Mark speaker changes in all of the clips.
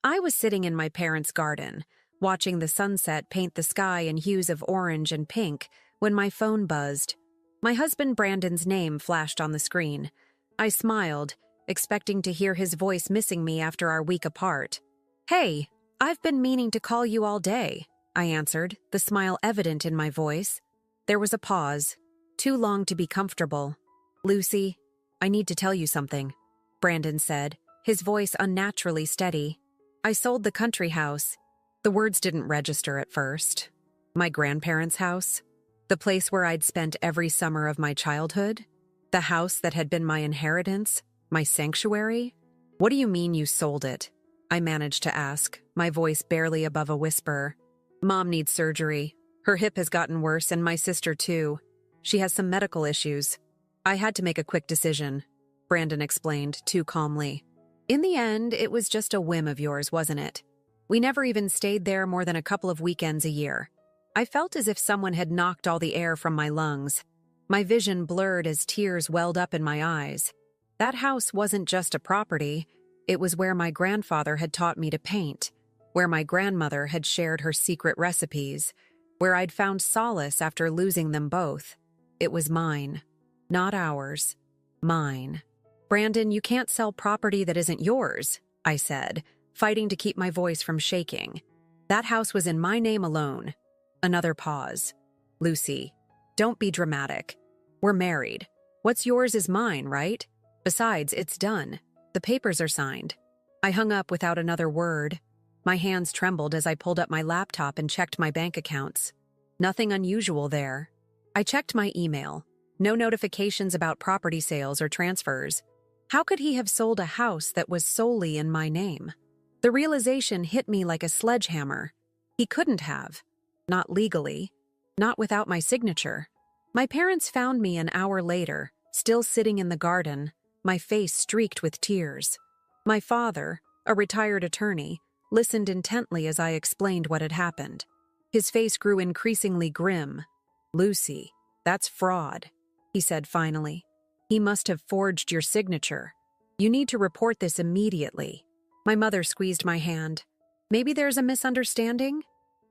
Speaker 1: I was sitting in my parents' garden, watching the sunset paint the sky in hues of orange and pink, when my phone buzzed. My husband Brandon's name flashed on the screen. I smiled, expecting to hear his voice missing me after our week apart. "Hey, I've been meaning to call you all day," I answered, the smile evident in my voice. There was a pause, too long to be comfortable. "Lucy, I need to tell you something," Brandon said, his voice unnaturally steady. "I sold the country house." The words didn't register at first. My grandparents' house? The place where I'd spent every summer of my childhood? The house that had been my inheritance? My sanctuary? "What do you mean you sold it?" I managed to ask, my voice barely above a whisper. "Mom needs surgery. Her hip has gotten worse, and my sister too. She has some medical issues. I had to make a quick decision," Brandon explained, too calmly. "In the end, it was just a whim of yours, wasn't it? We never even stayed there more than a couple of weekends a year." I felt as if someone had knocked all the air from my lungs. My vision blurred as tears welled up in my eyes. That house wasn't just a property. It was where my grandfather had taught me to paint, where my grandmother had shared her secret recipes, where I'd found solace after losing them both. It was mine. Not ours. Mine. "Brandon, you can't sell property that isn't yours," I said, fighting to keep my voice from shaking. "That house was in my name alone." Another pause. "Lucy, don't be dramatic. We're married. What's yours is mine, right? Besides, it's done. The papers are signed." I hung up without another word. My hands trembled as I pulled up my laptop and checked my bank accounts. Nothing unusual there. I checked my email. No notifications about property sales or transfers. How could he have sold a house that was solely in my name? The realization hit me like a sledgehammer. He couldn't have. Not legally. Not without my signature. My parents found me an hour later, still sitting in the garden, my face streaked with tears. My father, a retired attorney, listened intently as I explained what had happened. His face grew increasingly grim. "Lucy, that's fraud," he said finally. "He must have forged your signature. You need to report this immediately." My mother squeezed my hand. "Maybe there's a misunderstanding?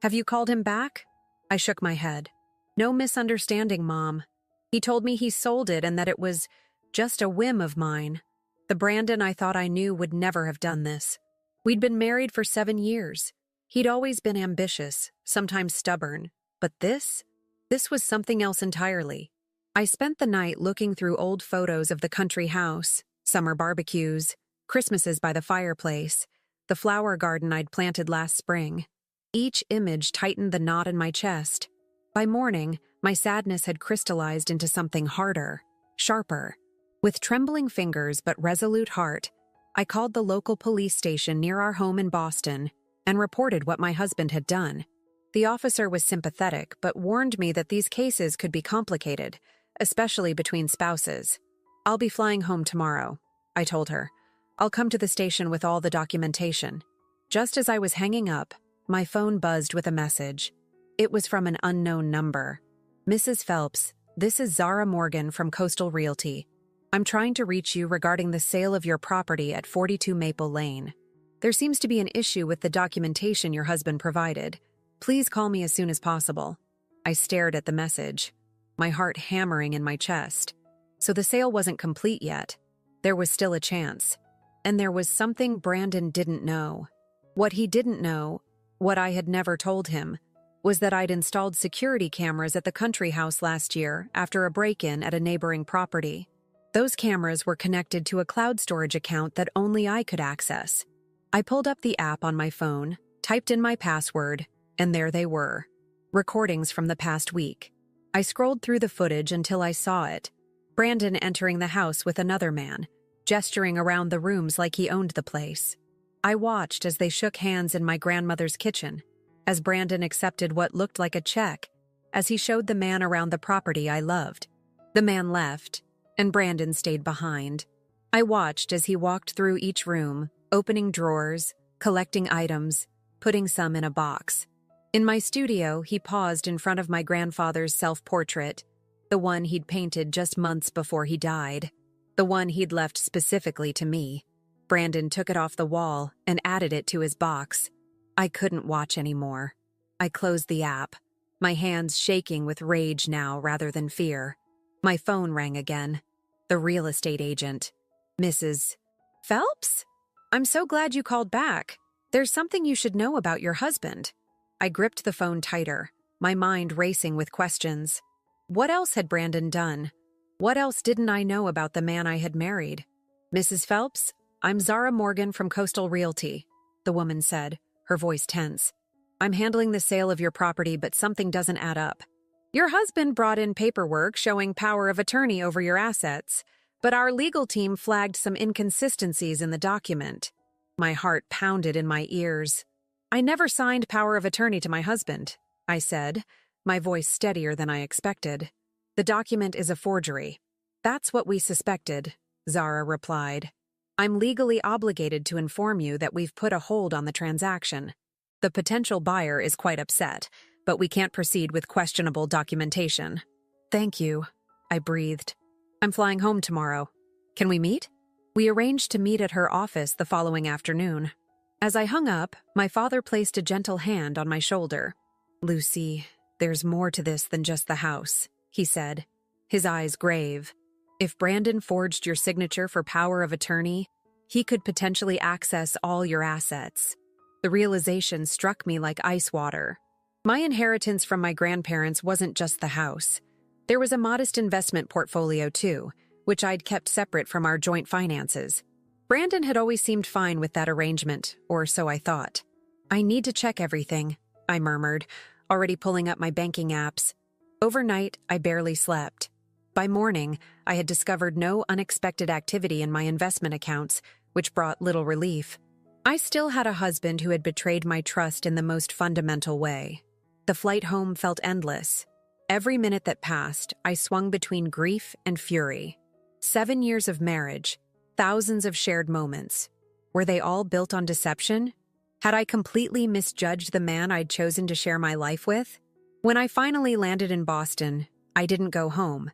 Speaker 1: Have you called him back?" I shook my head. "No misunderstanding, Mom. He told me he sold it and that it was just a whim of mine. The Brandon I thought I knew would never have done this. We'd been married for 7 years. He'd always been ambitious, sometimes stubborn. But this was something else entirely." I spent the night looking through old photos of the country house, summer barbecues, Christmases by the fireplace, the flower garden I'd planted last spring. Each image tightened the knot in my chest. By morning, my sadness had crystallized into something harder, sharper. With trembling fingers but resolute heart, I called the local police station near our home in Boston and reported what my husband had done. The officer was sympathetic but warned me that these cases could be complicated, especially between spouses. "I'll be flying home tomorrow," I told her. "I'll come to the station with all the documentation." Just as I was hanging up, my phone buzzed with a message. It was from an unknown number. "Mrs. Phelps, this is Zara Morgan from Coastal Realty. I'm trying to reach you regarding the sale of your property at 42 Maple Lane. There seems to be an issue with the documentation your husband provided. Please call me as soon as possible." I stared at the message, my heart hammering in my chest. So the sale wasn't complete yet. There was still a chance. And there was something Brandon didn't know. What he didn't know, what I had never told him, was that I'd installed security cameras at the country house last year after a break-in at a neighboring property. Those cameras were connected to a cloud storage account that only I could access. I pulled up the app on my phone, typed in my password, and there they were. Recordings from the past week. I scrolled through the footage until I saw it. Brandon entering the house with another man, gesturing around the rooms like he owned the place. I watched as they shook hands in my grandmother's kitchen, as Brandon accepted what looked like a check, as he showed the man around the property I loved. The man left, and Brandon stayed behind. I watched as he walked through each room, opening drawers, collecting items, putting some in a box. In my studio, he paused in front of my grandfather's self-portrait, the one he'd painted just months before he died, the one he'd left specifically to me. Brandon took it off the wall and added it to his box. I couldn't watch anymore. I closed the app, my hands shaking with rage now rather than fear. My phone rang again. The real estate agent. Mrs. Phelps? I'm so glad you called back. There's something you should know about your husband. I gripped the phone tighter, my mind racing with questions. What else had Brandon done? What else didn't I know about the man I had married? Mrs. Phelps, I'm Zara Morgan from Coastal Realty, the woman said, her voice tense. I'm handling the sale of your property, but something doesn't add up. Your husband brought in paperwork showing power of attorney over your assets, but our legal team flagged some inconsistencies in the document. My heart pounded in my ears. I never signed power of attorney to my husband, I said, my voice steadier than I expected. The document is a forgery. That's what we suspected, Zara replied. I'm legally obligated to inform you that we've put a hold on the transaction. The potential buyer is quite upset, but we can't proceed with questionable documentation. Thank you, I breathed. I'm flying home tomorrow. Can we meet? We arranged to meet at her office the following afternoon. As I hung up, my father placed a gentle hand on my shoulder. Lucy, there's more to this than just the house, he said, his eyes grave. If Brandon forged your signature for power of attorney, he could potentially access all your assets. The realization struck me like ice water. My inheritance from my grandparents wasn't just the house. There was a modest investment portfolio too, which I'd kept separate from our joint finances. Brandon had always seemed fine with that arrangement, or so I thought. I need to check everything, I murmured, already pulling up my banking apps. Overnight, I barely slept. By morning, I had discovered no unexpected activity in my investment accounts, which brought little relief. I still had a husband who had betrayed my trust in the most fundamental way. The flight home felt endless. Every minute that passed, I swung between grief and fury. 7 years of marriage, thousands of shared moments. Were they all built on deception? Had I completely misjudged the man I'd chosen to share my life with? When I finally landed in Boston, I didn't go home.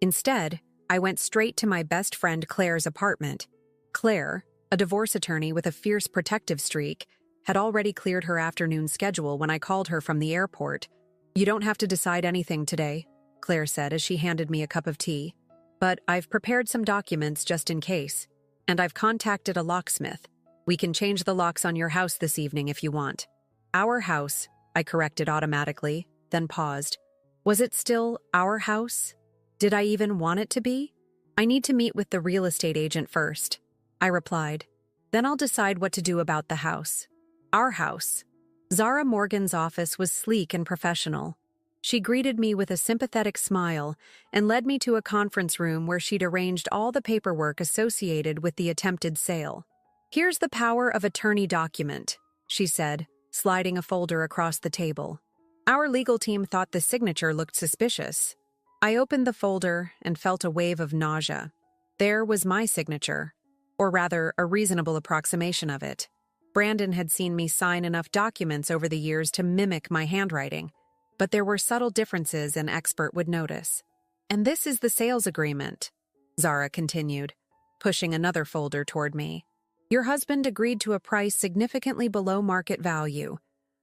Speaker 1: Instead, I went straight to my best friend Claire's apartment. Claire, a divorce attorney with a fierce protective streak, had already cleared her afternoon schedule when I called her from the airport. You don't have to decide anything today, Claire said as she handed me a cup of tea. But I've prepared some documents just in case, and I've contacted a locksmith. We can change the locks on your house this evening if you want. Our house, I corrected automatically, then paused. Was it still our house? Did I even want it to be? I need to meet with the real estate agent first, I replied. Then I'll decide what to do about the house. Our house. Zara Morgan's office was sleek and professional. She greeted me with a sympathetic smile and led me to a conference room where she'd arranged all the paperwork associated with the attempted sale. Here's the power of attorney document, she said, sliding a folder across the table. Our legal team thought the signature looked suspicious. I opened the folder and felt a wave of nausea. There was my signature, or rather, a reasonable approximation of it. Brandon had seen me sign enough documents over the years to mimic my handwriting, but there were subtle differences an expert would notice. And this is the sales agreement, Zara continued, pushing another folder toward me. Your husband agreed to a price significantly below market value,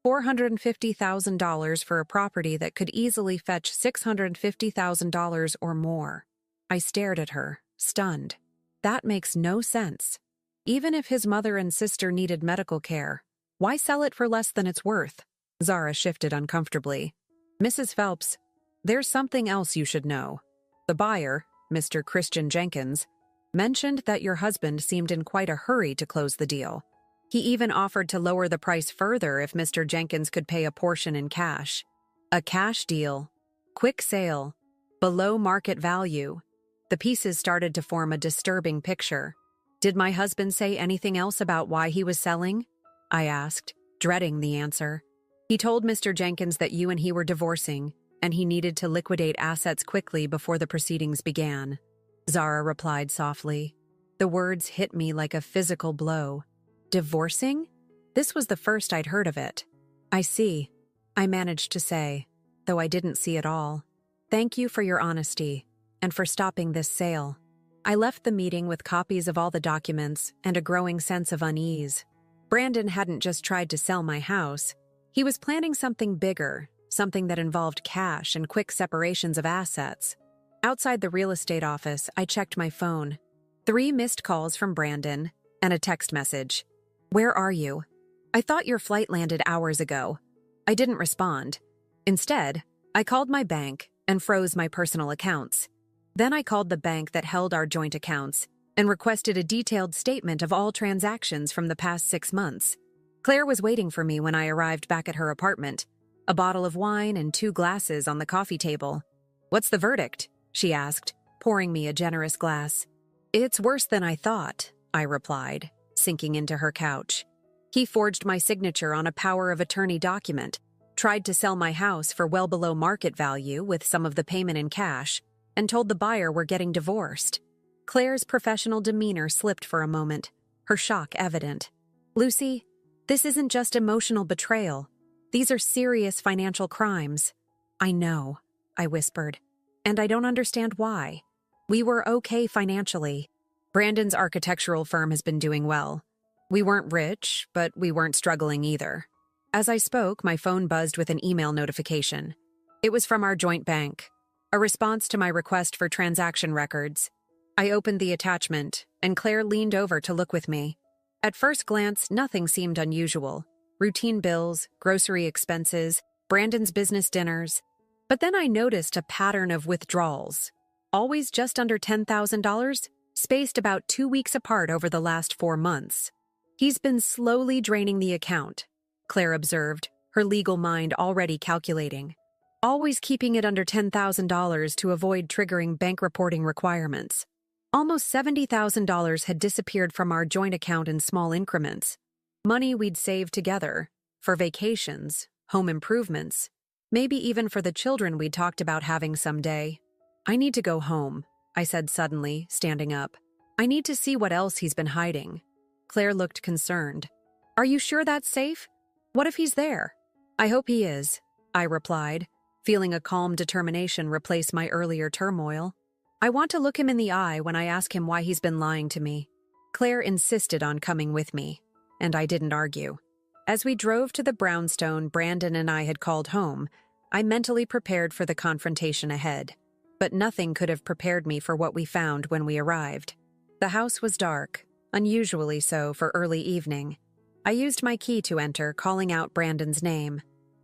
Speaker 1: $450,000 for a property that could easily fetch $650,000 or more. I stared at her, stunned. That makes no sense. Even if his mother and sister needed medical care, why sell it for less than it's worth? Zara shifted uncomfortably. Mrs. Phelps, there's something else you should know. The buyer, Mr. Christian Jenkins, mentioned that your husband seemed in quite a hurry to close the deal. He even offered to lower the price further if Mr. Jenkins could pay a portion in cash. A cash deal. Quick sale. Below market value. The pieces started to form a disturbing picture. Did my husband say anything else about why he was selling? I asked, dreading the answer. He told Mr. Jenkins that you and he were divorcing, and he needed to liquidate assets quickly before the proceedings began. Zara replied softly. The words hit me like a physical blow. Divorcing? This was the first I'd heard of it. I see, I managed to say, though I didn't see it all. Thank you for your honesty, and for stopping this sale. I left the meeting with copies of all the documents and a growing sense of unease. Brandon hadn't just tried to sell my house. He was planning something bigger, something that involved cash and quick separations of assets. Outside the real estate office, I checked my phone. 3 missed calls from Brandon and a text message. "Where are you? I thought your flight landed hours ago." I didn't respond. Instead, I called my bank and froze my personal accounts. Then I called the bank that held our joint accounts and requested a detailed statement of all transactions from the past 6 months. Claire was waiting for me when I arrived back at her apartment, a bottle of wine and 2 glasses on the coffee table. "What's the verdict?" she asked, pouring me a generous glass. "It's worse than I thought," I replied, sinking into her couch. "He forged my signature on a power of attorney document, tried to sell my house for well below market value with some of the payment in cash, and told the buyer we're getting divorced." Claire's professional demeanor slipped for a moment, her shock evident. "Lucy, this isn't just emotional betrayal. These are serious financial crimes." "I know," I whispered, "and I don't understand why. We were okay financially. Brandon's architectural firm has been doing well. We weren't rich, but we weren't struggling either." As I spoke, my phone buzzed with an email notification. It was from our joint bank, a response to my request for transaction records. I opened the attachment, and Claire leaned over to look with me. At first glance, nothing seemed unusual. Routine bills, grocery expenses, Brandon's business dinners. But then I noticed a pattern of withdrawals. Always just under $10,000, spaced about 2 weeks apart over the last 4 months. "He's been slowly draining the account," Claire observed, her legal mind already calculating. "Always keeping it under $10,000 to avoid triggering bank reporting requirements. Almost $70,000 had disappeared from our joint account in small increments. Money we'd saved together, for vacations, home improvements, maybe even for the children we'd talked about having someday. "I need to go home," I said suddenly, standing up. "I need to see what else he's been hiding." Claire looked concerned. "Are you sure that's safe? What if he's there?" "I hope he is," I replied, feeling a calm determination replace my earlier turmoil. "I want to look him in the eye when I ask him why he's been lying to me." Claire insisted on coming with me, and I didn't argue. As we drove to the brownstone Brandon and I had called home, I mentally prepared for the confrontation ahead. But nothing could have prepared me for what we found when we arrived. The house was dark, unusually so for early evening. I used my key to enter, calling out Brandon's name.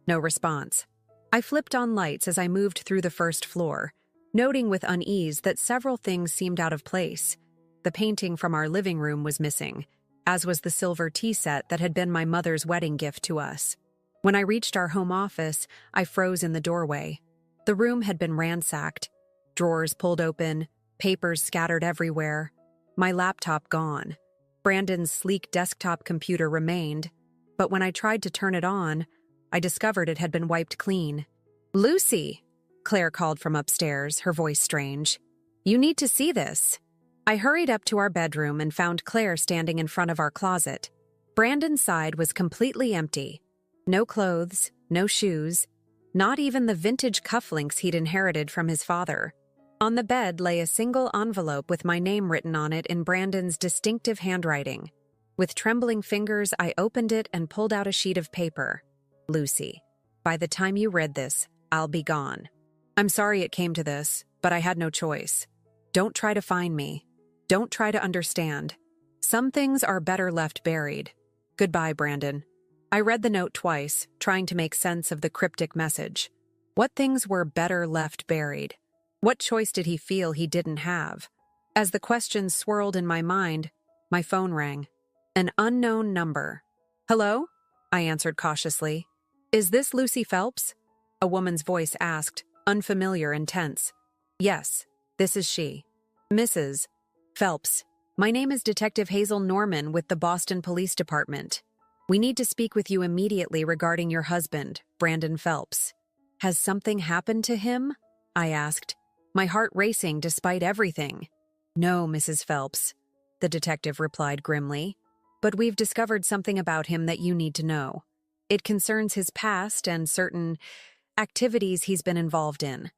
Speaker 1: No response. I flipped on lights as I moved through the first floor, noting with unease that several things seemed out of place. The painting from our living room was missing, as was the silver tea set that had been my mother's wedding gift to us. When I reached our home office, I froze in the doorway. The room had been ransacked. Drawers pulled open, papers scattered everywhere. My laptop gone. Brandon's sleek desktop computer remained, but when I tried to turn it on, I discovered it had been wiped clean. "Lucy," Claire called from upstairs, her voice strange. "You need to see this." I hurried up to our bedroom and found Claire standing in front of our closet. Brandon's side was completely empty. No clothes, no shoes, not even the vintage cufflinks he'd inherited from his father. On the bed lay a single envelope with my name written on it in Brandon's distinctive handwriting. With trembling fingers, I opened it and pulled out a sheet of paper. "Lucy, by the time you read this, I'll be gone. I'm sorry it came to this, but I had no choice. Don't try to find me. Don't try to understand. Some things are better left buried. Goodbye, Brandon." I read the note twice, trying to make sense of the cryptic message. What things were better left buried? What choice did he feel he didn't have? As the questions swirled in my mind, my phone rang. An unknown number. "Hello?" I answered cautiously. "Is this Lucy Phelps?" A woman's voice asked, unfamiliar and tense. "Yes, this is she." "Mrs. Phelps, my name is Detective Hazel Norman with the Boston Police Department. We need to speak with you immediately regarding your husband, Brandon Phelps." "Has something happened to him?" I asked, my heart racing despite everything. "No, Mrs. Phelps," the detective replied grimly, "but we've discovered something about him that you need to know. It concerns his past and certain activities he's been involved in.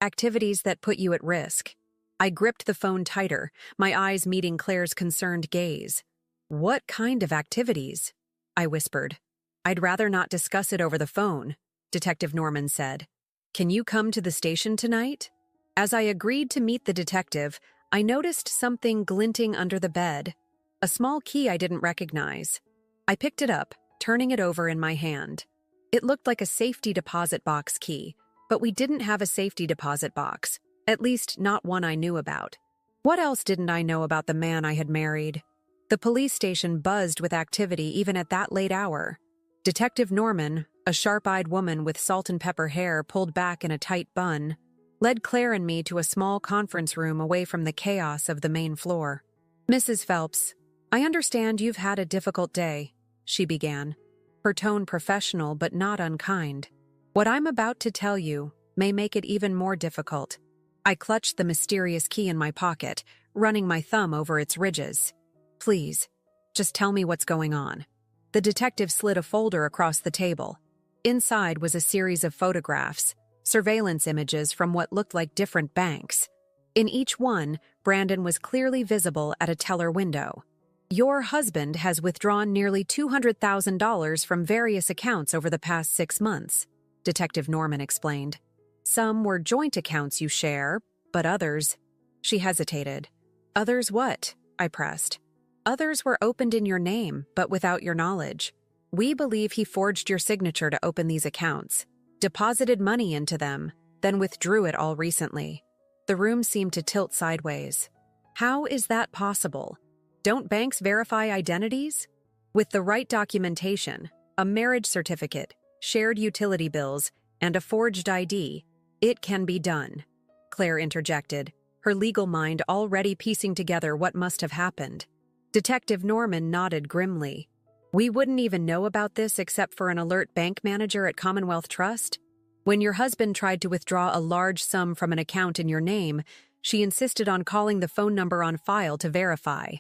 Speaker 1: Activities that put you at risk. I gripped the phone tighter, my eyes meeting Claire's concerned gaze. "What kind of activities?" I whispered. "I'd rather not discuss it over the phone," Detective Norman said. "Can you come to the station tonight?" As I agreed to meet the detective, I noticed something glinting under the bed, a small key I didn't recognize. I picked it up, turning it over in my hand. It looked like a safety deposit box key, but we didn't have a safety deposit box, at least not one I knew about. What else didn't I know about the man I had married? The police station buzzed with activity even at that late hour. Detective Norman, a sharp-eyed woman with salt and pepper hair pulled back in a tight bun, led Claire and me to a small conference room away from the chaos of the main floor. "Mrs. Phelps, I understand you've had a difficult day," she began, her tone professional but not unkind. "What I'm about to tell you may make it even more difficult." I clutched the mysterious key in my pocket, running my thumb over its ridges. "Please, just tell me what's going on." The detective slid a folder across the table. Inside was a series of photographs, surveillance images from what looked like different banks. In each one, Brandon was clearly visible at a teller window. "Your husband has withdrawn nearly $200,000 from various accounts over the past 6 months," Detective Norman explained. "Some were joint accounts you share, but others—" She hesitated. "Others what?" I pressed. "Others were opened in your name, but without your knowledge. We believe he forged your signature to open these accounts, deposited money into them, then withdrew it all recently." The room seemed to tilt sideways. "How is that possible? Don't banks verify identities?" "With the right documentation, a marriage certificate, shared utility bills, and a forged ID, it can be done," Claire interjected, her legal mind already piecing together what must have happened. Detective Norman nodded grimly. "We wouldn't even know about this except for an alert bank manager at Commonwealth Trust. When your husband tried to withdraw a large sum from an account in your name, she insisted on calling the phone number on file to verify.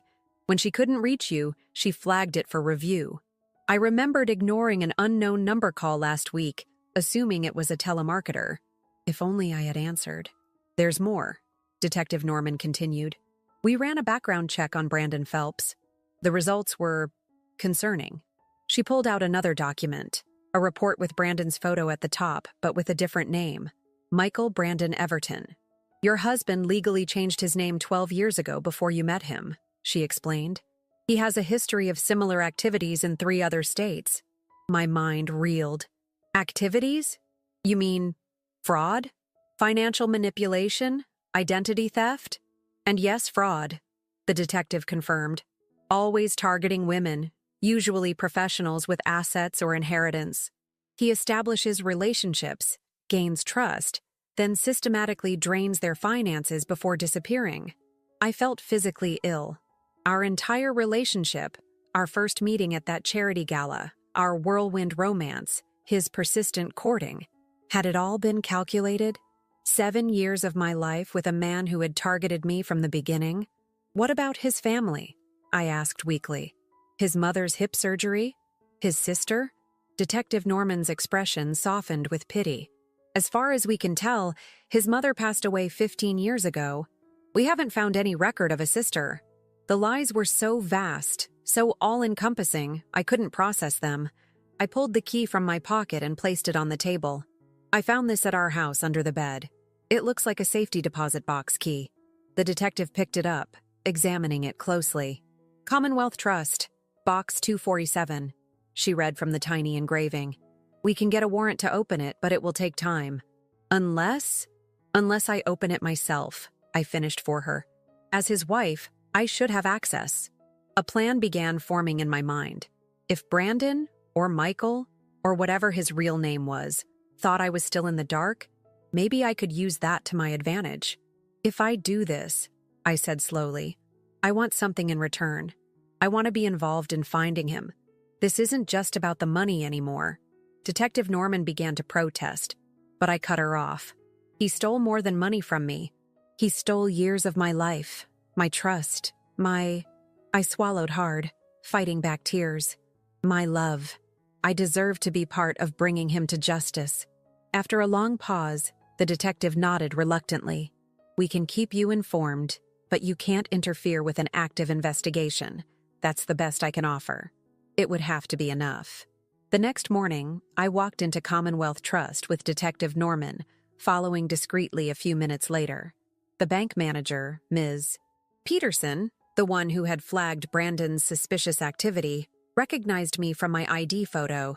Speaker 1: When she couldn't reach you, she flagged it for review. I remembered ignoring an unknown number call last week, assuming it was a telemarketer. If only I had answered. There's more," Detective Norman continued. "We ran a background check on Brandon Phelps. The results were concerning." She pulled out another document, a report with Brandon's photo at the top, but with a different name. "Michael Brandon Everton. Your husband legally changed his name 12 years ago before you met him," she explained. "He has a history of similar activities in 3 other states." My mind reeled. "Activities? You mean fraud? Financial manipulation? Identity theft?" "And yes, fraud," the detective confirmed. "Always targeting women, usually professionals with assets or inheritance. He establishes relationships, gains trust, then systematically drains their finances before disappearing." I felt physically ill. Our entire relationship, our first meeting at that charity gala, our whirlwind romance, his persistent courting, had it all been calculated? 7 years of my life with a man who had targeted me from the beginning? What about his family? I asked weakly. His mother's hip surgery? His sister? Detective Norman's expression softened with pity. "As far as we can tell, his mother passed away 15 years ago. We haven't found any record of a sister." The lies were so vast, so all-encompassing, I couldn't process them. I pulled the key from my pocket and placed it on the table. "I found this at our house under the bed. It looks like a safety deposit box key." The detective picked it up, examining it closely. "Commonwealth Trust, Box 247, she read from the tiny engraving. "We can get a warrant to open it, but it will take time. Unless I open it myself," I finished for her. As his wife, I should have access. A plan began forming in my mind. If Brandon, or Michael, or whatever his real name was, thought I was still in the dark, maybe I could use that to my advantage. "If I do this," I said slowly, "I want something in return. I want to be involved in finding him. This isn't just about the money anymore." Detective Norman began to protest, but I cut her off. "He stole more than money from me. He stole years of my life, my trust, I swallowed hard, fighting back tears. "My love. I deserve to be part of bringing him to justice." After a long pause, the detective nodded reluctantly. We can keep you informed, but you can't interfere with an active investigation. That's the best I can offer. It would have to be enough. The next morning, I walked into Commonwealth Trust with Detective Norman, following discreetly a few minutes later. The bank manager, Ms. Peterson, the one who had flagged Brandon's suspicious activity, recognized me from my ID photo.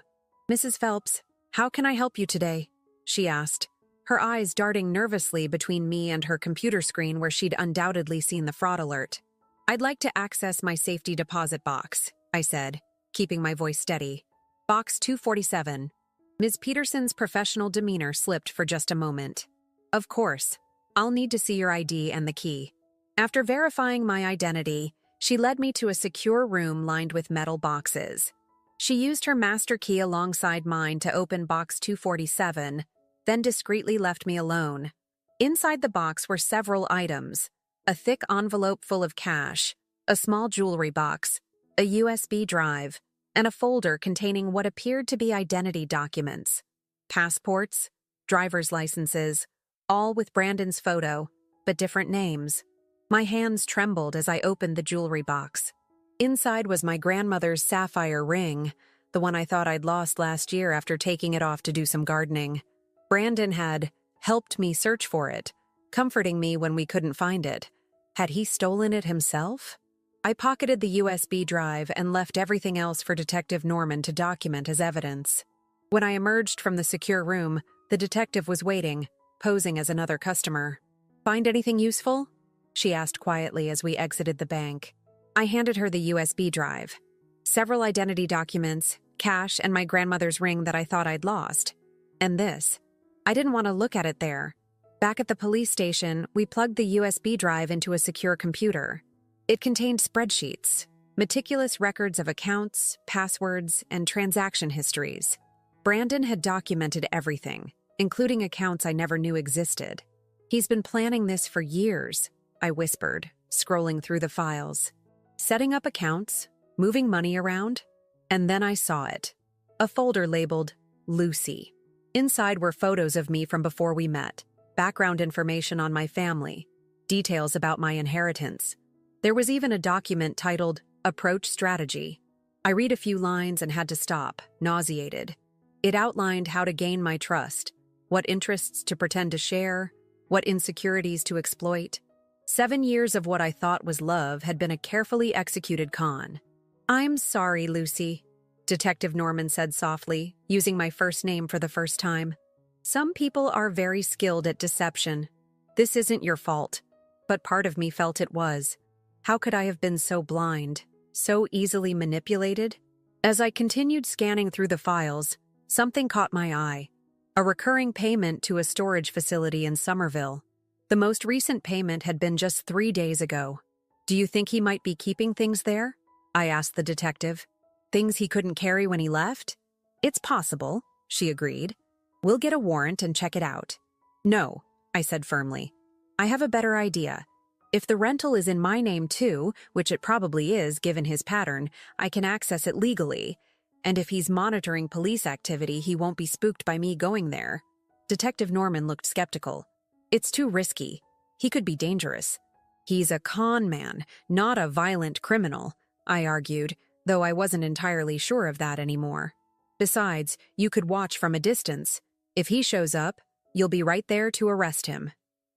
Speaker 1: "Mrs. Phelps, how can I help you today?" she asked, her eyes darting nervously between me and her computer screen where she'd undoubtedly seen the fraud alert. "I'd like to access my safety deposit box," I said, keeping my voice steady. "Box 247. Ms. Peterson's professional demeanor slipped for just a moment. "Of course. I'll need to see your ID and the key." After verifying my identity, she led me to a secure room lined with metal boxes. She used her master key alongside mine to open box 247, then discreetly left me alone. Inside the box were several items: a thick envelope full of cash, a small jewelry box, a USB drive, and a folder containing what appeared to be identity documents. Passports, driver's licenses, all with Brandon's photo, but different names. My hands trembled as I opened the jewelry box. Inside was my grandmother's sapphire ring, the one I thought I'd lost last year after taking it off to do some gardening. Brandon had helped me search for it, comforting me when we couldn't find it. Had he stolen it himself? I pocketed the USB drive and left everything else for Detective Norman to document as evidence. When I emerged from the secure room, the detective was waiting, posing as another customer. "Find anything useful?" she asked quietly as we exited the bank. I handed her the USB drive. Several identity documents, cash, and my grandmother's ring that I thought I'd lost. And this. I didn't want to look at it there. Back at the police station, we plugged the USB drive into a secure computer. It contained spreadsheets, meticulous records of accounts, passwords, and transaction histories. Brandon had documented everything, including accounts I never knew existed. "He's been planning this for years," I whispered, scrolling through the files. "Setting up accounts, moving money around." And then I saw it. A folder labeled Lucy. Inside were photos of me from before we met, background information on my family, details about my inheritance. There was even a document titled Approach Strategy. I read a few lines and had to stop, nauseated. It outlined how to gain my trust, what interests to pretend to share, what insecurities to exploit. 7 years of what I thought was love had been a carefully executed con. "I'm sorry, Lucy," Detective Norman said softly, using my first name for the first time. "Some people are very skilled at deception. This isn't your fault." But part of me felt it was. How could I have been so blind, so easily manipulated? As I continued scanning through the files, something caught my eye. A recurring payment to a storage facility in Somerville. The most recent payment had been just 3 days ago. "Do you think he might be keeping things there?" I asked the detective. "Things he couldn't carry when he left?" "It's possible," she agreed. "We'll get a warrant and check it out." "No," I said firmly. "I have a better idea. If the rental is in my name too, which it probably is given his pattern, I can access it legally. And if he's monitoring police activity, he won't be spooked by me going there." Detective Norman looked skeptical. "It's too risky. He could be dangerous." "He's a con man, not a violent criminal," I argued, though I wasn't entirely sure of that anymore. "Besides, you could watch from a distance. If he shows up, you'll be right there to arrest him."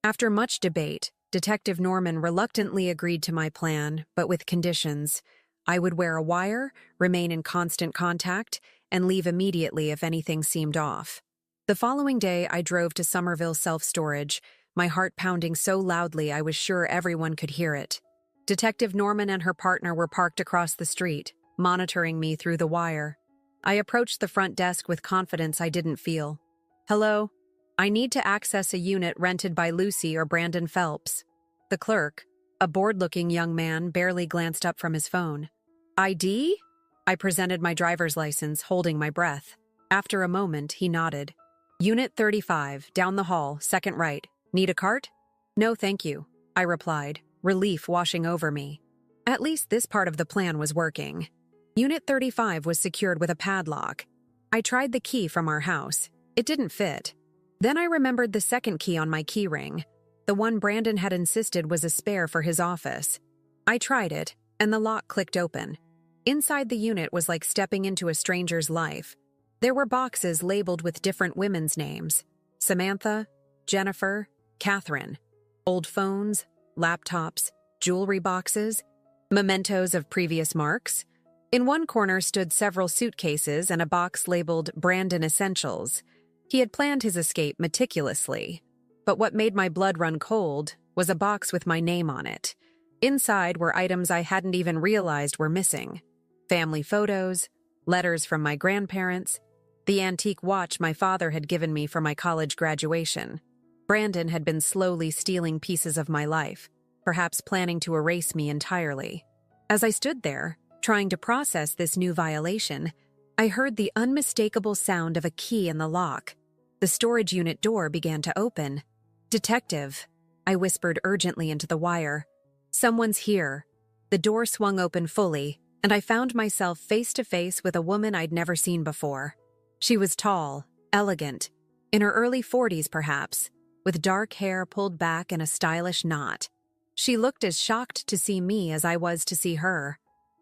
Speaker 1: After much debate, Detective Norman reluctantly agreed to my plan, but with conditions. I would wear a wire, remain in constant contact, and leave immediately if anything seemed off. The following day, I drove to Somerville Self-Storage, my heart pounding so loudly I was sure everyone could hear it. Detective Norman and her partner were parked across the street, monitoring me through the wire. I approached the front desk with confidence I didn't feel. "Hello? I need to access a unit rented by Lucy or Brandon Phelps." The clerk, a bored-looking young man, barely glanced up from his phone. "ID?" I presented my driver's license, holding my breath. After a moment, he nodded. "Unit 35, down the hall, second right. Need a cart?" "No, thank you," I replied, relief washing over me. At least this part of the plan was working. Unit 35 was secured with a padlock. I tried the key from our house. It didn't fit. Then I remembered the second key on my key ring. The one Brandon had insisted was a spare for his office. I tried it, and the lock clicked open. Inside the unit was like stepping into a stranger's life. There were boxes labeled with different women's names: Samantha, Jennifer, Catherine. Old phones, laptops, jewelry boxes, mementos of previous marks. In one corner stood several suitcases and a box labeled Brandon Essentials. He had planned his escape meticulously. But what made my blood run cold was a box with my name on it. Inside were items I hadn't even realized were missing: family photos, letters from my grandparents, the antique watch my father had given me for my college graduation. Brandon had been slowly stealing pieces of my life, perhaps planning to erase me entirely. As I stood there, trying to process this new violation, I heard the unmistakable sound of a key in the lock. The storage unit door began to open. "Detective," I whispered urgently into the wire. "Someone's here." The door swung open fully, and I found myself face to face with a woman I'd never seen before. She was tall, elegant, in her early 40s perhaps, with dark hair pulled back in a stylish knot. She looked as shocked to see me as I was to see her.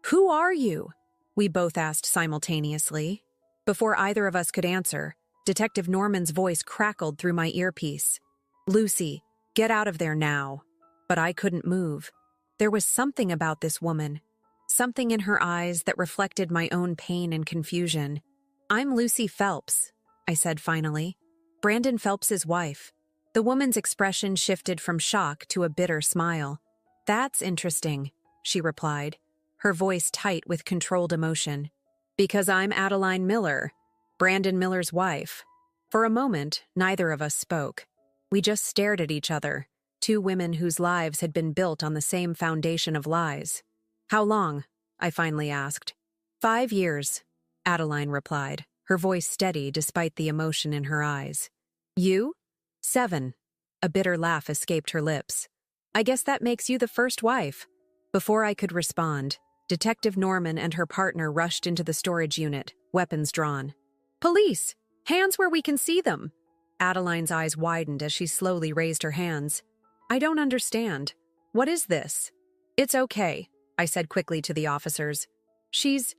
Speaker 1: "Who are you?" we both asked simultaneously. Before either of us could answer, Detective Norman's voice crackled through my earpiece. "Lucy, get out of there now." But I couldn't move. There was something about this woman, something in her eyes that reflected my own pain and confusion. "I'm Lucy Phelps," I said finally. "Brandon Phelps's wife." The woman's expression shifted from shock to a bitter smile. "That's interesting," she replied, her voice tight with controlled emotion. "Because I'm Adeline Miller, Brandon Miller's wife." For a moment, neither of us spoke. We just stared at each other, two women whose lives had been built on the same foundation of lies. "How long?" I finally asked. 5 years, Adeline replied, her voice steady despite the emotion in her eyes. "You?" 7. A bitter laugh escaped her lips. "I guess that makes you the first wife." Before I could respond, Detective Norman and her partner rushed into the storage unit, weapons drawn. "Police! Hands where we can see them!" Adeline's eyes widened as she slowly raised her hands. "I don't understand. What is this?" "It's okay," I said quickly to the officers. She's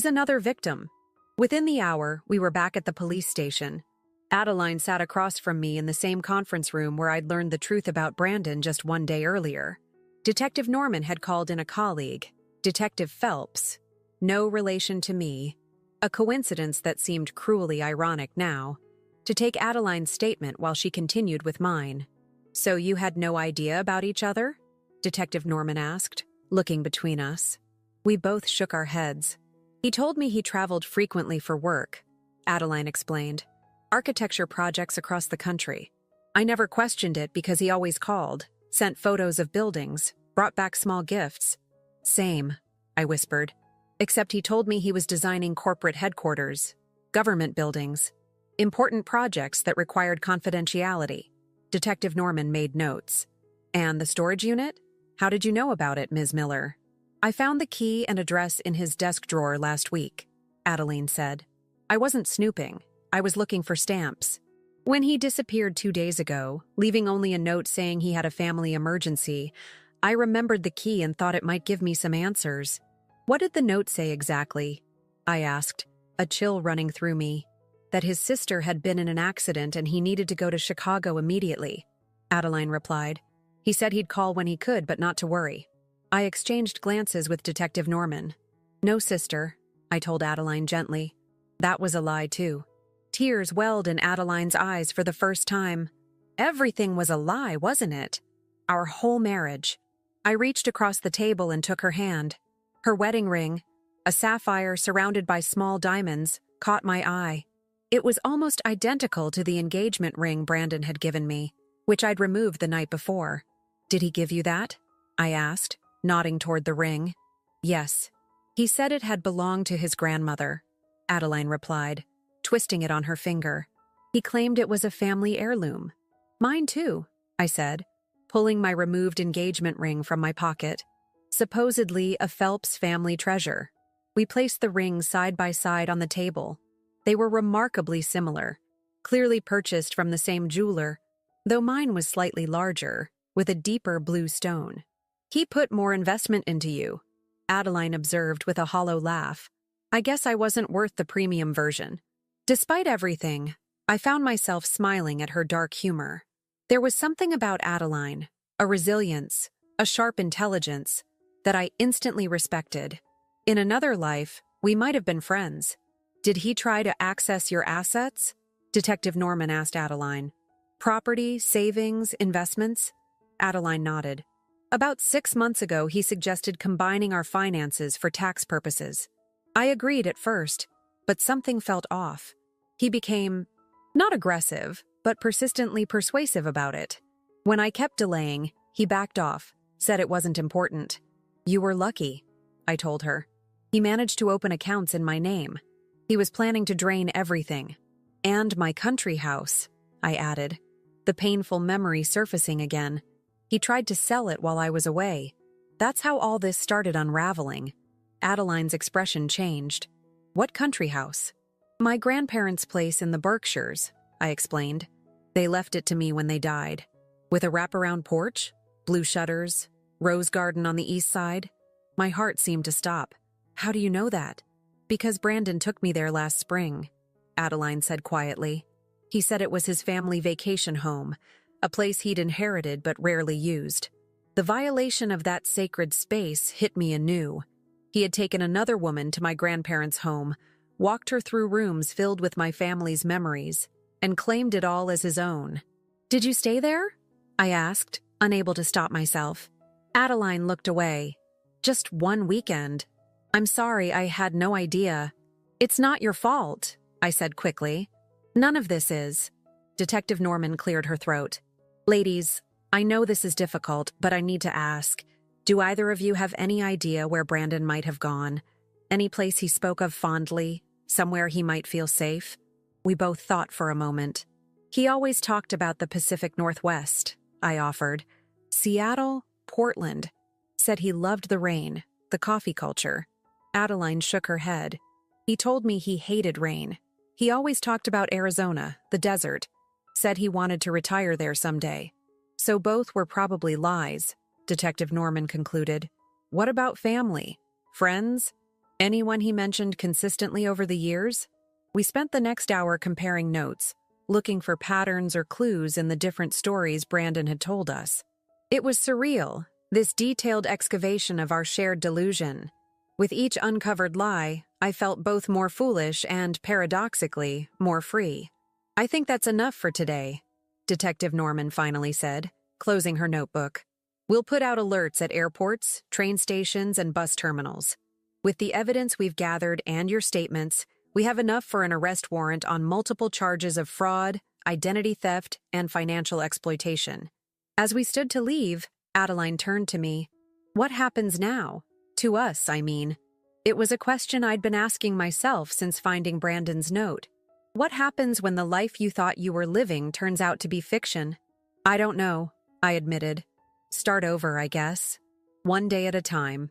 Speaker 1: another victim." Within the hour, we were back at the police station. Adeline sat across from me in the same conference room where I'd learned the truth about Brandon just one day earlier. Detective Norman had called in a colleague, Detective Phelps. No relation to me. A coincidence that seemed cruelly ironic now. To take Adeline's statement while she continued with mine. "So you had no idea about each other?" Detective Norman asked, looking between us. We both shook our heads. "He told me he traveled frequently for work," Adeline explained. "Architecture projects across the country. I never questioned it because he always called, sent photos of buildings, brought back small gifts." "Same," I whispered. "Except he told me he was designing corporate headquarters, government buildings, important projects that required confidentiality." Detective Norman made notes. "And the storage unit? How did you know about it, Ms. Miller?" "I found the key and address in his desk drawer last week," Adeline said. "I wasn't snooping. I was looking for stamps. When he disappeared 2 days ago, leaving only a note saying he had a family emergency, I remembered the key and thought it might give me some answers." "What did the note say exactly?" I asked, a chill running through me. "That his sister had been in an accident and he needed to go to Chicago immediately," Adeline replied. "He said he'd call when he could, but not to worry." I exchanged glances with Detective Norman. "No sister," I told Adeline gently. That was a lie, too. Tears welled in Adeline's eyes for the first time. Everything was a lie, wasn't it? Our whole marriage. I reached across the table and took her hand. Her wedding ring, a sapphire surrounded by small diamonds, caught my eye. It was almost identical to the engagement ring Brandon had given me, which I'd removed the night before. "Did he give you that?" I asked, nodding toward the ring. "Yes. He said it had belonged to his grandmother," Adeline replied, twisting it on her finger. "He claimed it was a family heirloom." "Mine too," I said, pulling my removed engagement ring from my pocket. Supposedly a Phelps family treasure. We placed the rings side by side on the table. They were remarkably similar, clearly purchased from the same jeweler, though mine was slightly larger, with a deeper blue stone. He put more investment into you, Adeline observed with a hollow laugh. I guess I wasn't worth the premium version. Despite everything, I found myself smiling at her dark humor. There was something about Adeline, a resilience, a sharp intelligence, that I instantly respected. In another life, we might have been friends. Did he try to access your assets? Detective Norman asked Adeline. Property, savings, investments? Adeline nodded. About 6 months ago, he suggested combining our finances for tax purposes. I agreed at first, but something felt off. He became, not aggressive, but persistently persuasive about it. When I kept delaying, he backed off, said it wasn't important. You were lucky, I told her. He managed to open accounts in my name. He was planning to drain everything. And my country house, I added, the painful memory surfacing again. He tried to sell it while I was away. That's how all this started unraveling. Adeline's expression changed. What country house? My grandparents' place in the Berkshires, I explained. They left it to me when they died. With a wraparound porch, blue shutters, rose garden on the east side. My heart seemed to stop. How do you know that? Because Brandon took me there last spring, Adeline said quietly. He said it was his family vacation home, a place he'd inherited but rarely used. The violation of that sacred space hit me anew. He had taken another woman to my grandparents' home, walked her through rooms filled with my family's memories, and claimed it all as his own. Did you stay there? I asked, unable to stop myself. Adeline looked away. Just one weekend. I'm sorry, I had no idea. It's not your fault, I said quickly. None of this is. Detective Norman cleared her throat. Ladies, I know this is difficult, but I need to ask. Do either of you have any idea where Brandon might have gone? Any place he spoke of fondly? Somewhere he might feel safe? We both thought for a moment. He always talked about the Pacific Northwest, I offered. Seattle, Portland. Said he loved the rain, the coffee culture. Adeline shook her head. He told me he hated rain. He always talked about Arizona, the desert. Said he wanted to retire there someday. So both were probably lies, Detective Norman concluded. What about family? Friends? Anyone he mentioned consistently over the years? We spent the next hour comparing notes, looking for patterns or clues in the different stories Brandon had told us. It was surreal, this detailed excavation of our shared delusion. With each uncovered lie, I felt both more foolish and, paradoxically, more free. I think that's enough for today, Detective Norman finally said, closing her notebook. We'll put out alerts at airports, train stations, and bus terminals. With the evidence we've gathered and your statements, we have enough for an arrest warrant on multiple charges of fraud, identity theft, and financial exploitation. As we stood to leave, Adeline turned to me. What happens now? To us, I mean. It was a question I'd been asking myself since finding Brandon's note. What happens when the life you thought you were living turns out to be fiction? I don't know, I admitted. Start over, I guess. One day at a time.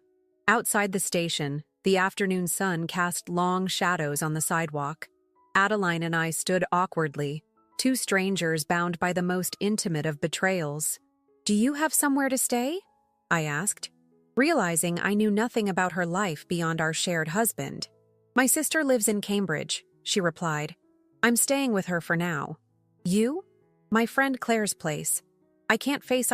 Speaker 1: Outside the station, the afternoon sun cast long shadows on the sidewalk. Adeline and I stood awkwardly, two strangers bound by the most intimate of betrayals. Do you have somewhere to stay? I asked, realizing I knew nothing about her life beyond our shared husband. My sister lives in Cambridge, she replied. I'm staying with her for now. You? My friend Claire's place. I can't face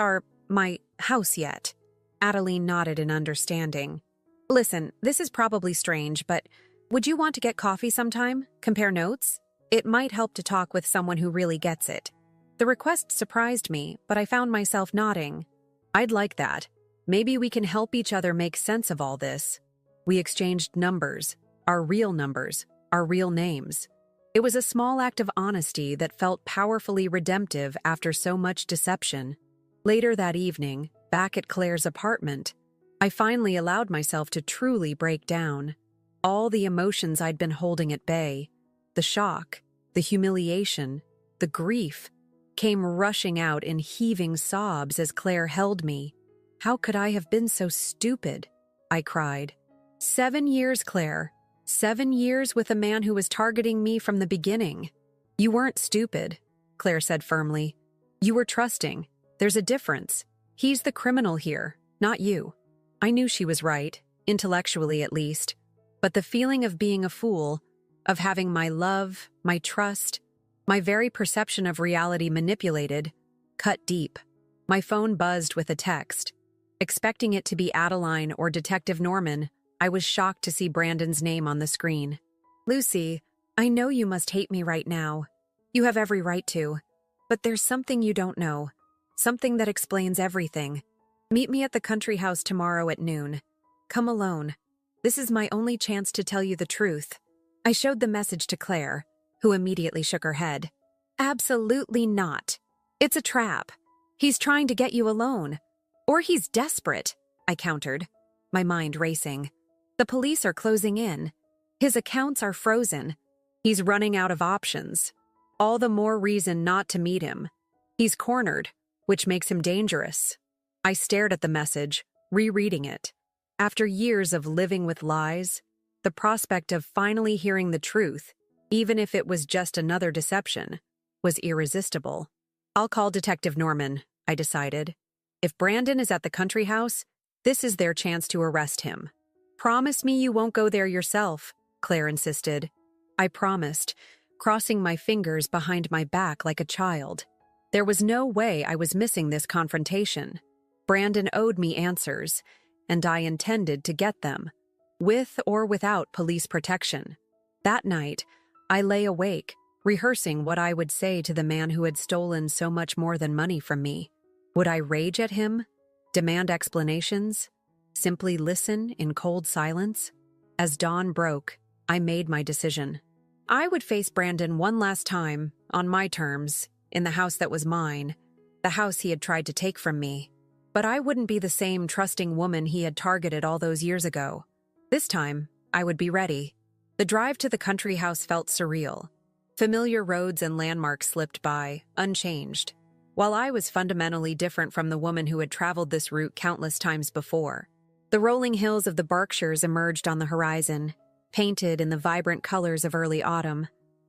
Speaker 1: my house yet. Adeline nodded in understanding. Listen, this is probably strange, but would you want to get coffee sometime? Compare notes? It might help to talk with someone who really gets it. The request surprised me, but I found myself nodding. I'd like that. Maybe we can help each other make sense of all this. We exchanged numbers, our real names. It was a small act of honesty that felt powerfully redemptive after so much deception. Later that evening, back at Claire's apartment, I finally allowed myself to truly break down. All the emotions I'd been holding at bay, the shock, the humiliation, the grief, came rushing out in heaving sobs as Claire held me. How could I have been so stupid? I cried. 7 years, Claire. 7 years with a man who was targeting me from the beginning. You weren't stupid, Claire said firmly. You were trusting. There's a difference. He's the criminal here, not you. I knew she was right, intellectually at least. But the feeling of being a fool, of having my love, my trust, my very perception of reality manipulated, cut deep. My phone buzzed with a text. Expecting it to be Adeline or Detective Norman, I was shocked to see Brandon's name on the screen. Lucy, I know you must hate me right now. You have every right to. But there's something you don't know. Something that explains everything. Meet me at the country house tomorrow at noon. Come alone. This is my only chance to tell you the truth. I showed the message to Claire, who immediately shook her head. Absolutely not. It's a trap. He's trying to get you alone. Or he's desperate, I countered, my mind racing. The police are closing in. His accounts are frozen. He's running out of options. All the more reason not to meet him. He's cornered, which makes him dangerous. I stared at the message, rereading it. After years of living with lies, the prospect of finally hearing the truth, even if it was just another deception, was irresistible. I'll call Detective Norman, I decided. If Brandon is at the country house, this is their chance to arrest him. Promise me you won't go there yourself, Claire insisted. I promised, crossing my fingers behind my back like a child. There was no way I was missing this confrontation. Brandon owed me answers, and I intended to get them, with or without police protection. That night, I lay awake, rehearsing what I would say to the man who had stolen so much more than money from me. Would I rage at him? Demand explanations? Simply listen in cold silence? As dawn broke, I made my decision. I would face Brandon one last time, on my terms, in the house that was mine, the house he had tried to take from me. But I wouldn't be the same trusting woman he had targeted all those years ago. This time, I would be ready. The drive to the country house felt surreal. Familiar roads and landmarks slipped by, unchanged, while I was fundamentally different from the woman who had traveled this route countless times before. The rolling hills of the Berkshires emerged on the horizon, painted in the vibrant colors of early autumn,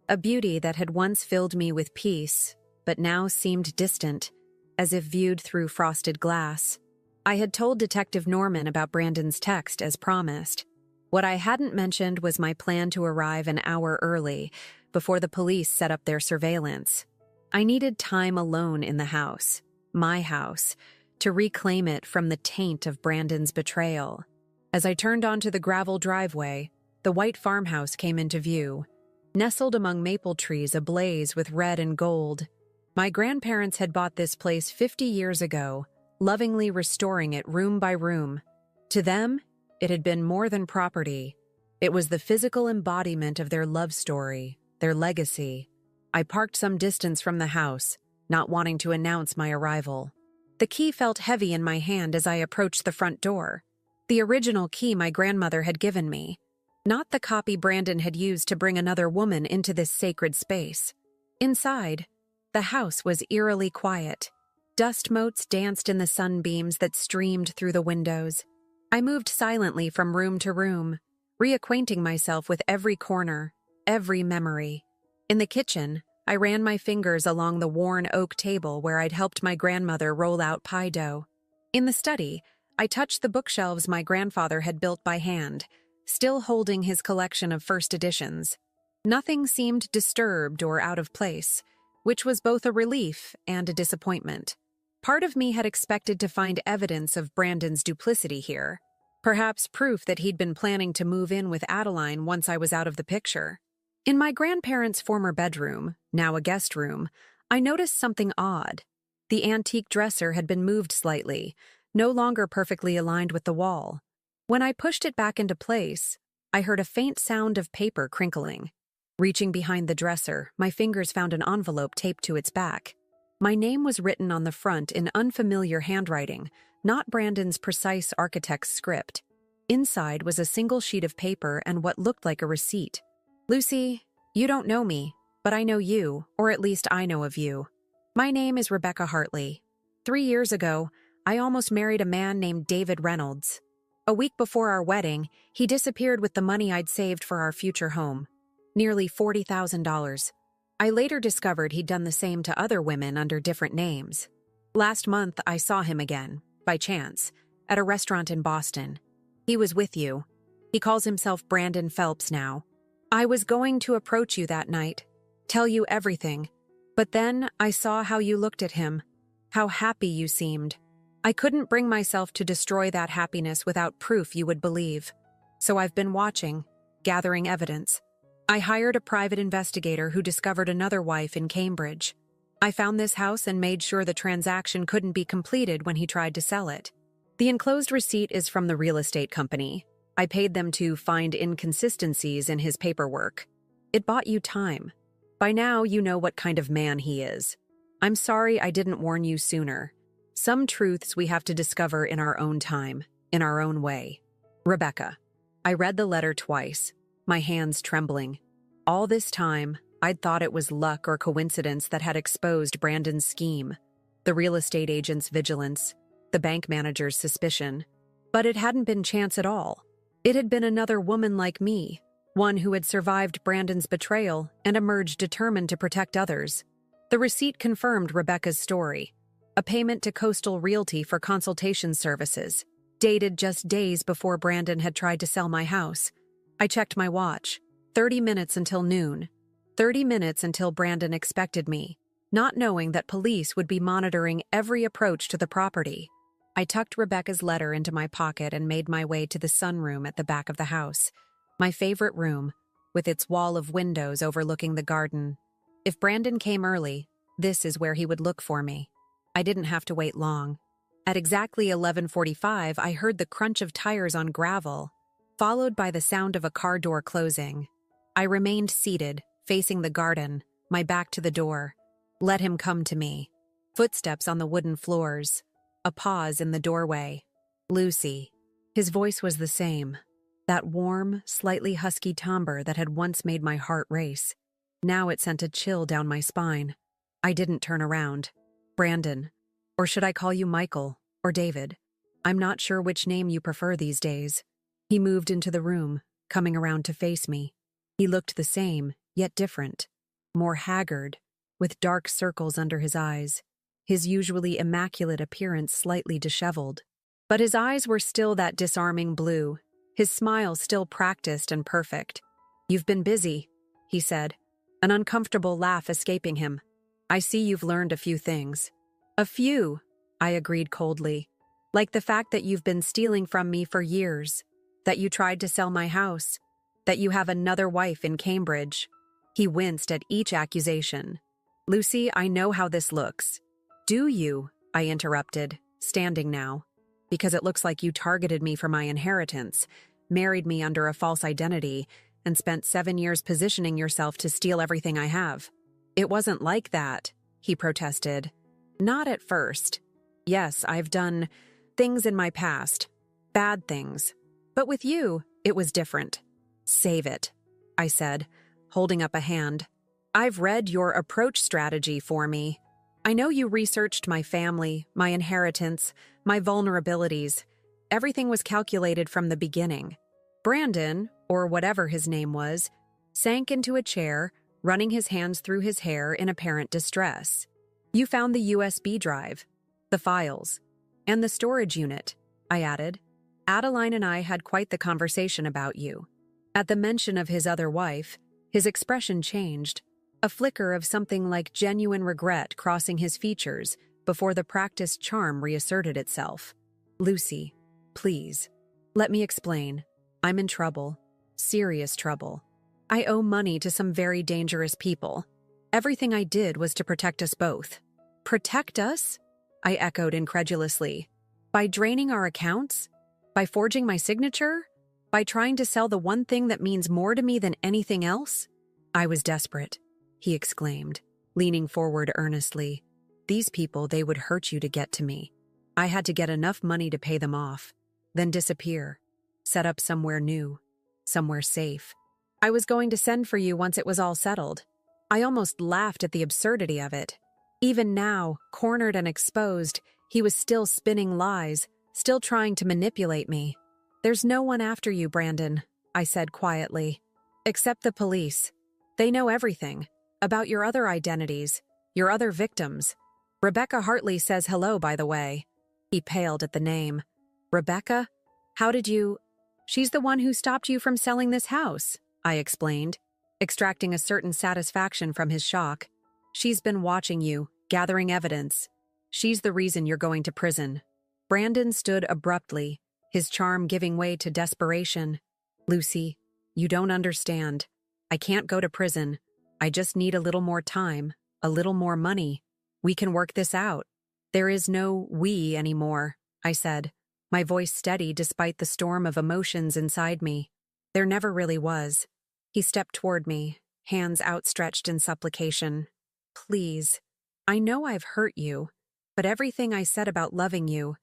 Speaker 1: a beauty that had once filled me with peace, but now seemed distant, as if viewed through frosted glass. I had told Detective Norman about Brandon's text as promised. What I hadn't mentioned was my plan to arrive an hour early, before the police set up their surveillance. I needed time alone in the house, my house, to reclaim it from the taint of Brandon's betrayal. As I turned onto the gravel driveway, the white farmhouse came into view, nestled among maple trees ablaze with red and gold. My grandparents had bought this place 50 years ago, lovingly restoring it room by room. To them, it had been more than property. It was the physical embodiment of their love story, their legacy. I parked some distance from the house, not wanting to announce my arrival. The key felt heavy in my hand as I approached the front door. The original key my grandmother had given me, not the copy Brandon had used to bring another woman into this sacred space. Inside, the house was eerily quiet. Dust motes danced in the sunbeams that streamed through the windows. I moved silently from room to room, reacquainting myself with every corner, every memory. In the kitchen, I ran my fingers along the worn oak table where I'd helped my grandmother roll out pie dough. In the study, I touched the bookshelves my grandfather had built by hand, still holding his collection of first editions. Nothing seemed disturbed or out of place, which was both a relief and a disappointment. Part of me had expected to find evidence of Brandon's duplicity here, perhaps proof that he'd been planning to move in with Adeline once I was out of the picture. In my grandparents' former bedroom, now a guest room, I noticed something odd. The antique dresser had been moved slightly, no longer perfectly aligned with the wall. When I pushed it back into place, I heard a faint sound of paper crinkling. Reaching behind the dresser, my fingers found an envelope taped to its back. My name was written on the front in unfamiliar handwriting, not Brandon's precise architect's script. Inside was a single sheet of paper and what looked like a receipt. Lucy, you don't know me, but I know you, or at least I know of you. My name is Rebecca Hartley. 3 years ago, I almost married a man named David Reynolds. A week before our wedding, he disappeared with the money I'd saved for our future home. Nearly $40,000. I later discovered he'd done the same to other women under different names. Last month, I saw him again, by chance, at a restaurant in Boston. He was with you. He calls himself Brandon Phelps now. I was going to approach you that night, tell you everything, but then I saw how you looked at him, how happy you seemed. I couldn't bring myself to destroy that happiness without proof you would believe. So I've been watching, gathering evidence. I hired a private investigator who discovered another wife in Cambridge. I found this house and made sure the transaction couldn't be completed when he tried to sell it. The enclosed receipt is from the real estate company. I paid them to find inconsistencies in his paperwork. It bought you time. By now, you know what kind of man he is. I'm sorry I didn't warn you sooner. Some truths we have to discover in our own time, in our own way. Rebecca. I read the letter twice, my hands trembling. All this time, I'd thought it was luck or coincidence that had exposed Brandon's scheme, the real estate agent's vigilance, the bank manager's suspicion. But it hadn't been chance at all. It had been another woman like me, one who had survived Brandon's betrayal and emerged determined to protect others. The receipt confirmed Rebecca's story, a payment to Coastal Realty for consultation services, dated just days before Brandon had tried to sell my house. I checked my watch. 30 minutes until noon. 30 minutes until Brandon expected me, not knowing that police would be monitoring every approach to the property. I tucked Rebecca's letter into my pocket and made my way to the sunroom at the back of the house, my favorite room, with its wall of windows overlooking the garden. If Brandon came early, this is where he would look for me. I didn't have to wait long. At exactly 11:45, I heard the crunch of tires on gravel, followed by the sound of a car door closing. I remained seated, facing the garden, my back to the door. Let him come to me. Footsteps on the wooden floors. A pause in the doorway. Lucy. His voice was the same. That warm, slightly husky timbre that had once made my heart race. Now it sent a chill down my spine. I didn't turn around. Brandon. Or should I call you Michael, or David? I'm not sure which name you prefer these days. He moved into the room, coming around to face me. He looked the same, yet different. More haggard, with dark circles under his eyes. His usually immaculate appearance slightly disheveled. But his eyes were still that disarming blue, his smile still practiced and perfect. "You've been busy," he said, an uncomfortable laugh escaping him. "I see you've learned a few things." "A few," I agreed coldly. "Like the fact that you've been stealing from me for years, that you tried to sell my house, that you have another wife in Cambridge." He winced at each accusation. "Lucy, I know how this looks." "Do you?" I interrupted, standing now. "Because it looks like you targeted me for my inheritance, married me under a false identity, and spent 7 years positioning yourself to steal everything I have." "It wasn't like that," he protested. "Not at first. Yes, I've done things in my past, bad things. But with you, it was different." "Save it," I said, holding up a hand. "I've read your approach strategy for me. I know you researched my family, my inheritance, my vulnerabilities. Everything was calculated from the beginning." Brandon, or whatever his name was, sank into a chair, running his hands through his hair in apparent distress. "You found the USB drive, the files, and the storage unit," I added. "Adeline and I had quite the conversation about you." At the mention of his other wife, his expression changed, a flicker of something like genuine regret crossing his features before the practiced charm reasserted itself. "Lucy, please, let me explain. I'm in trouble, serious trouble. I owe money to some very dangerous people. Everything I did was to protect us both." "Protect us?" I echoed incredulously. "By draining our accounts? By forging my signature? By trying to sell the one thing that means more to me than anything else?" "I was desperate," he exclaimed, leaning forward earnestly. "These people, they would hurt you to get to me. I had to get enough money to pay them off, then disappear, set up somewhere new, somewhere safe. I was going to send for you once it was all settled." I almost laughed at the absurdity of it. Even now, cornered and exposed, he was still spinning lies, still trying to manipulate me. "There's no one after you, Brandon," I said quietly. "Except the police. They know everything. About your other identities, your other victims. Rebecca Hartley says hello, by the way. He paled at the name. Rebecca? How did you— She's the one who stopped you from selling this house, I explained, extracting a certain satisfaction from his shock. She's been watching you, gathering evidence. She's the reason you're going to prison. Brandon stood abruptly, his charm giving way to desperation. Lucy, you don't understand. I can't go to prison. I just need a little more time, a little more money. We can work this out. There is no we anymore, I said, my voice steady despite the storm of emotions inside me. There never really was. He stepped toward me, hands outstretched in supplication. Please. I know I've hurt you, but everything I said about loving you,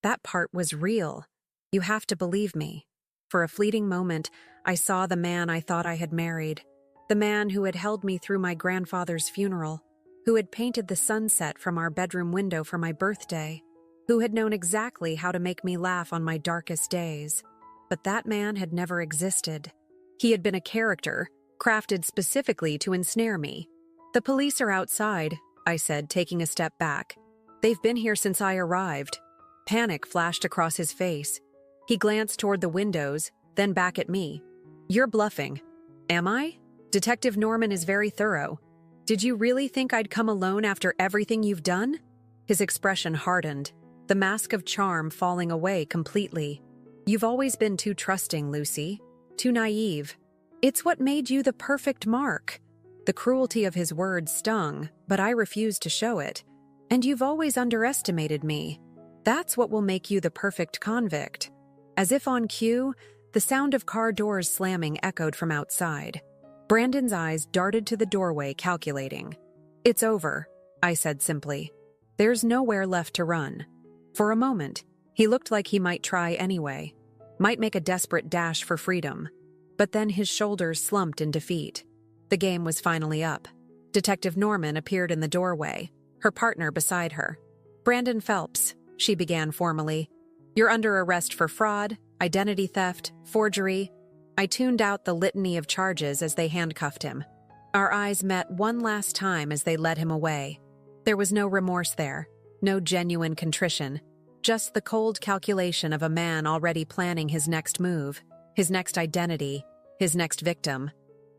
Speaker 1: that part was real. You have to believe me. For a fleeting moment, I saw the man I thought I had married, the man who had held me through my grandfather's funeral, who had painted the sunset from our bedroom window for my birthday, who had known exactly how to make me laugh on my darkest days. But that man had never existed. He had been a character, crafted specifically to ensnare me. The police are outside, I said, taking a step back. They've been here since I arrived. Panic flashed across his face. He glanced toward the windows, then back at me. You're bluffing. Am I? Detective Norman is very thorough. Did you really think I'd come alone after everything you've done? His expression hardened, the mask of charm falling away completely. You've always been too trusting, Lucy. Too naive. It's what made you the perfect mark. The cruelty of his words stung, but I refused to show it. And you've always underestimated me. That's what will make you the perfect convict. As if on cue, the sound of car doors slamming echoed from outside. Brandon's eyes darted to the doorway, calculating. It's over, I said simply. There's nowhere left to run. For a moment, he looked like he might try anyway, might make a desperate dash for freedom. But then his shoulders slumped in defeat. The game was finally up. Detective Norman appeared in the doorway, her partner beside her. Brandon Phelps, she began formally. You're under arrest for fraud, identity theft, forgery. I tuned out the litany of charges as they handcuffed him. Our eyes met one last time as they led him away. There was no remorse there, no genuine contrition, just the cold calculation of a man already planning his next move, his next identity, his next victim.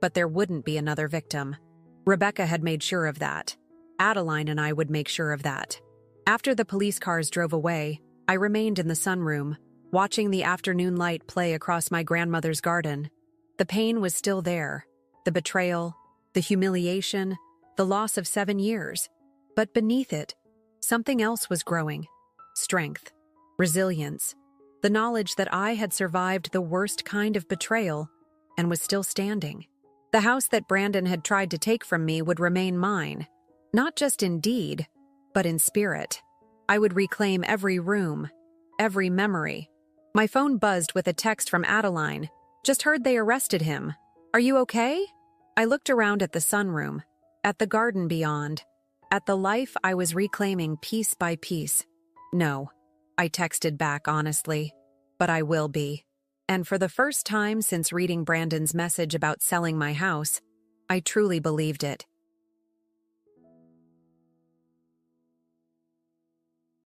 Speaker 1: But there wouldn't be another victim. Rebecca had made sure of that. Adeline and I would make sure of that. After the police cars drove away, I remained in the sunroom, watching the afternoon light play across my grandmother's garden. The pain was still there, the betrayal, the humiliation, the loss of 7 years. But beneath it, something else was growing. Strength, resilience, the knowledge that I had survived the worst kind of betrayal and was still standing. The house that Brandon had tried to take from me would remain mine, not just in deed, but in spirit. I would reclaim every room, every memory. My phone buzzed with a text from Adeline. Just heard they arrested him. Are you okay? I looked around at the sunroom, at the garden beyond, at the life I was reclaiming piece by piece. No, I texted back honestly, but I will be. And for the first time since reading Brandon's message about selling my house, I truly believed it.